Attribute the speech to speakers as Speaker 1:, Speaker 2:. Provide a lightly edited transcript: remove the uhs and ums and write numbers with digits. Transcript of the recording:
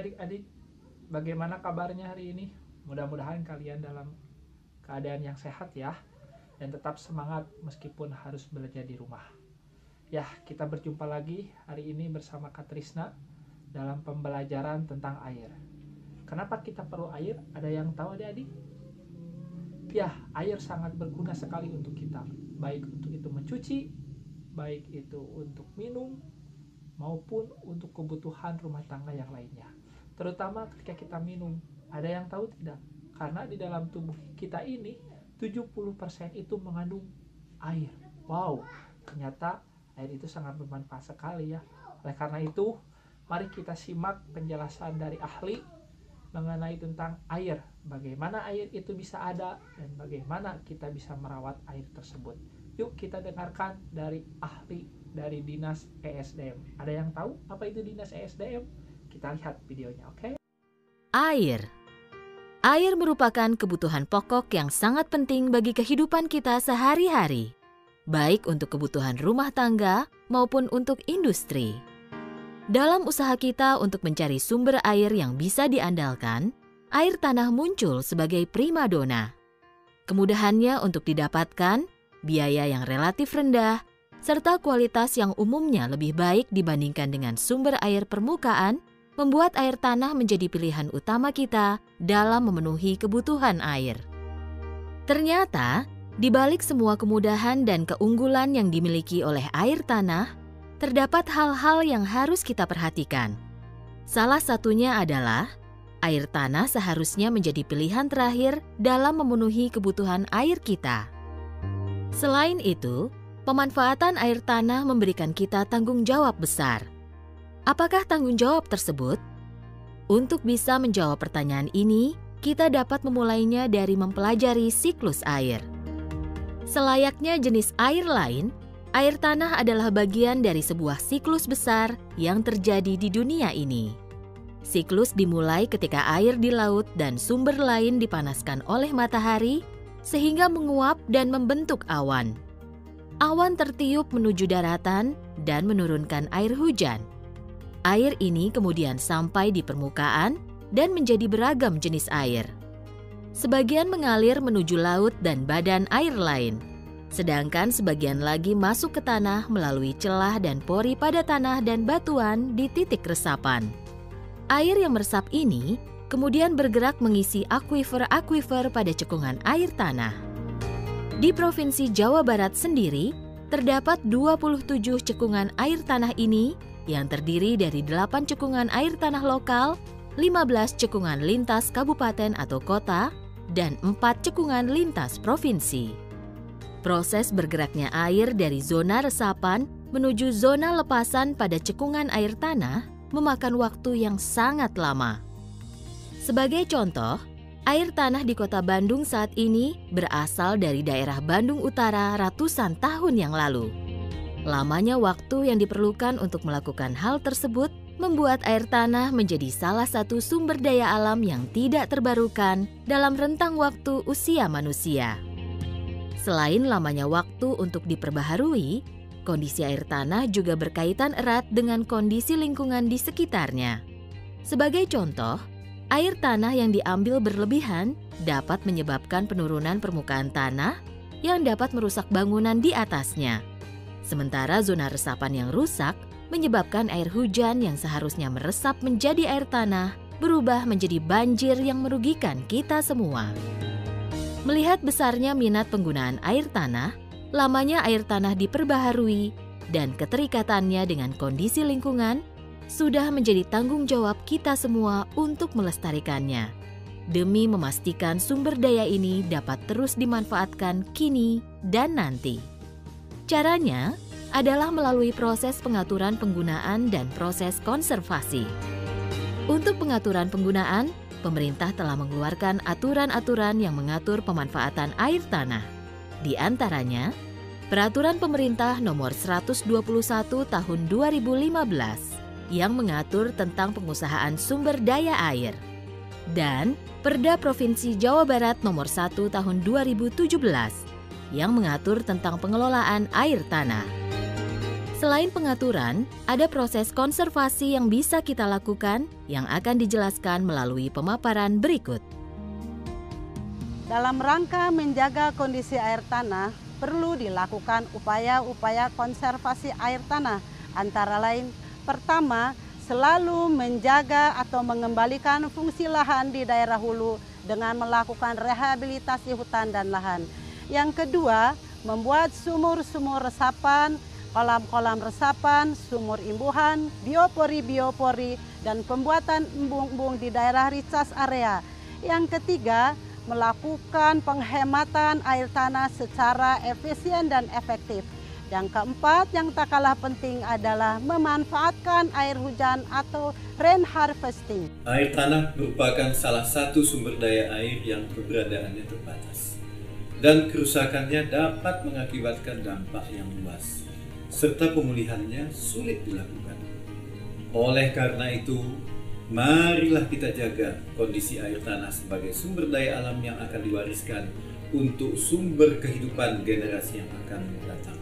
Speaker 1: adik-adik, bagaimana kabarnya hari ini? Mudah-mudahan kalian dalam keadaan yang sehat ya, dan tetap semangat meskipun harus belajar di rumah. Ya, kita berjumpa lagi hari ini bersama Kak Trisna dalam pembelajaran tentang air. Kenapa kita perlu air? Ada yang tahu adik-adik? Ya, air sangat berguna sekali untuk kita, baik untuk itu mencuci, baik itu untuk minum, maupun untuk kebutuhan rumah tangga yang lainnya. Terutama ketika kita minum. Ada yang tahu tidak? Karena di dalam tubuh kita ini 70% itu mengandung air. Wow, ternyata air itu sangat bermanfaat sekali ya. Oleh karena itu, mari kita simak penjelasan dari ahli mengenai tentang air. Bagaimana air itu bisa ada dan bagaimana kita bisa merawat air tersebut. Yuk kita dengarkan dari ahli dari Dinas ESDM. Ada yang tahu apa itu Dinas ESDM? Kita lihat videonya, oke?
Speaker 2: Air. Air merupakan kebutuhan pokok yang sangat penting bagi kehidupan kita sehari-hari, baik untuk kebutuhan rumah tangga maupun untuk industri. Dalam usaha kita untuk mencari sumber air yang bisa diandalkan, air tanah muncul sebagai primadona. Kemudahannya untuk didapatkan, biaya yang relatif rendah, serta kualitas yang umumnya lebih baik dibandingkan dengan sumber air permukaan, membuat air tanah menjadi pilihan utama kita dalam memenuhi kebutuhan air. Ternyata, di balik semua kemudahan dan keunggulan yang dimiliki oleh air tanah, terdapat hal-hal yang harus kita perhatikan. Salah satunya adalah, air tanah seharusnya menjadi pilihan terakhir dalam memenuhi kebutuhan air kita. Selain itu, pemanfaatan air tanah memberikan kita tanggung jawab besar. Apakah tanggung jawab tersebut? Untuk bisa menjawab pertanyaan ini, kita dapat memulainya dari mempelajari siklus air. Selayaknya jenis air lain, air tanah adalah bagian dari sebuah siklus besar yang terjadi di dunia ini. Siklus dimulai ketika air di laut dan sumber lain dipanaskan oleh matahari, sehingga menguap dan membentuk awan. Awan tertiup menuju daratan dan menurunkan air hujan. Air ini kemudian sampai di permukaan dan menjadi beragam jenis air. Sebagian mengalir menuju laut dan badan air lain, sedangkan sebagian lagi masuk ke tanah melalui celah dan pori pada tanah dan batuan di titik resapan. Air yang meresap ini kemudian bergerak mengisi akuifer-akuifer pada cekungan air tanah. Di Provinsi Jawa Barat sendiri, terdapat 27 cekungan air tanah ini yang terdiri dari 8 cekungan air tanah lokal, 15 cekungan lintas kabupaten atau kota, dan 4 cekungan lintas provinsi. Proses bergeraknya air dari zona resapan menuju zona lepasan pada cekungan air tanah memakan waktu yang sangat lama. Sebagai contoh, air tanah di kota Bandung saat ini berasal dari daerah Bandung Utara ratusan tahun yang lalu. Lamanya waktu yang diperlukan untuk melakukan hal tersebut membuat air tanah menjadi salah satu sumber daya alam yang tidak terbarukan dalam rentang waktu usia manusia. Selain lamanya waktu untuk diperbaharui, kondisi air tanah juga berkaitan erat dengan kondisi lingkungan di sekitarnya. Sebagai contoh, air tanah yang diambil berlebihan dapat menyebabkan penurunan permukaan tanah yang dapat merusak bangunan di atasnya. Sementara zona resapan yang rusak menyebabkan air hujan yang seharusnya meresap menjadi air tanah berubah menjadi banjir yang merugikan kita semua. Melihat besarnya minat penggunaan air tanah, lamanya air tanah diperbaharui, dan keterikatannya dengan kondisi lingkungan sudah menjadi tanggung jawab kita semua untuk melestarikannya, demi memastikan sumber daya ini dapat terus dimanfaatkan kini dan nanti. Caranya adalah melalui proses pengaturan penggunaan dan proses konservasi. Untuk pengaturan penggunaan, pemerintah telah mengeluarkan aturan-aturan yang mengatur pemanfaatan air tanah. Di antaranya, Peraturan Pemerintah Nomor 121 Tahun 2015 yang mengatur tentang pengusahaan sumber daya air, dan Perda Provinsi Jawa Barat Nomor 1 Tahun 2017 yang mengatur tentang pengelolaan air tanah. Selain pengaturan, ada proses konservasi yang bisa kita lakukan yang akan dijelaskan melalui pemaparan berikut.
Speaker 3: Dalam rangka menjaga kondisi air tanah, perlu dilakukan upaya-upaya konservasi air tanah, antara lain, pertama, selalu menjaga atau mengembalikan fungsi lahan di daerah hulu dengan melakukan rehabilitasi hutan dan lahan. Yang kedua, membuat sumur-sumur resapan, kolam-kolam resapan, sumur imbuhan, biopori-biopori, dan pembuatan embung-embung di daerah recharge area. Yang ketiga, melakukan penghematan air tanah secara efisien dan efektif. Yang keempat, yang tak kalah penting adalah memanfaatkan air hujan atau rain harvesting.
Speaker 4: Air tanah merupakan salah satu sumber daya air yang keberadaannya terbatas, dan kerusakannya dapat mengakibatkan dampak yang luas, serta pemulihannya sulit dilakukan. Oleh karena itu, marilah kita jaga kondisi air tanah sebagai sumber daya alam yang akan diwariskan untuk sumber kehidupan generasi yang akan datang.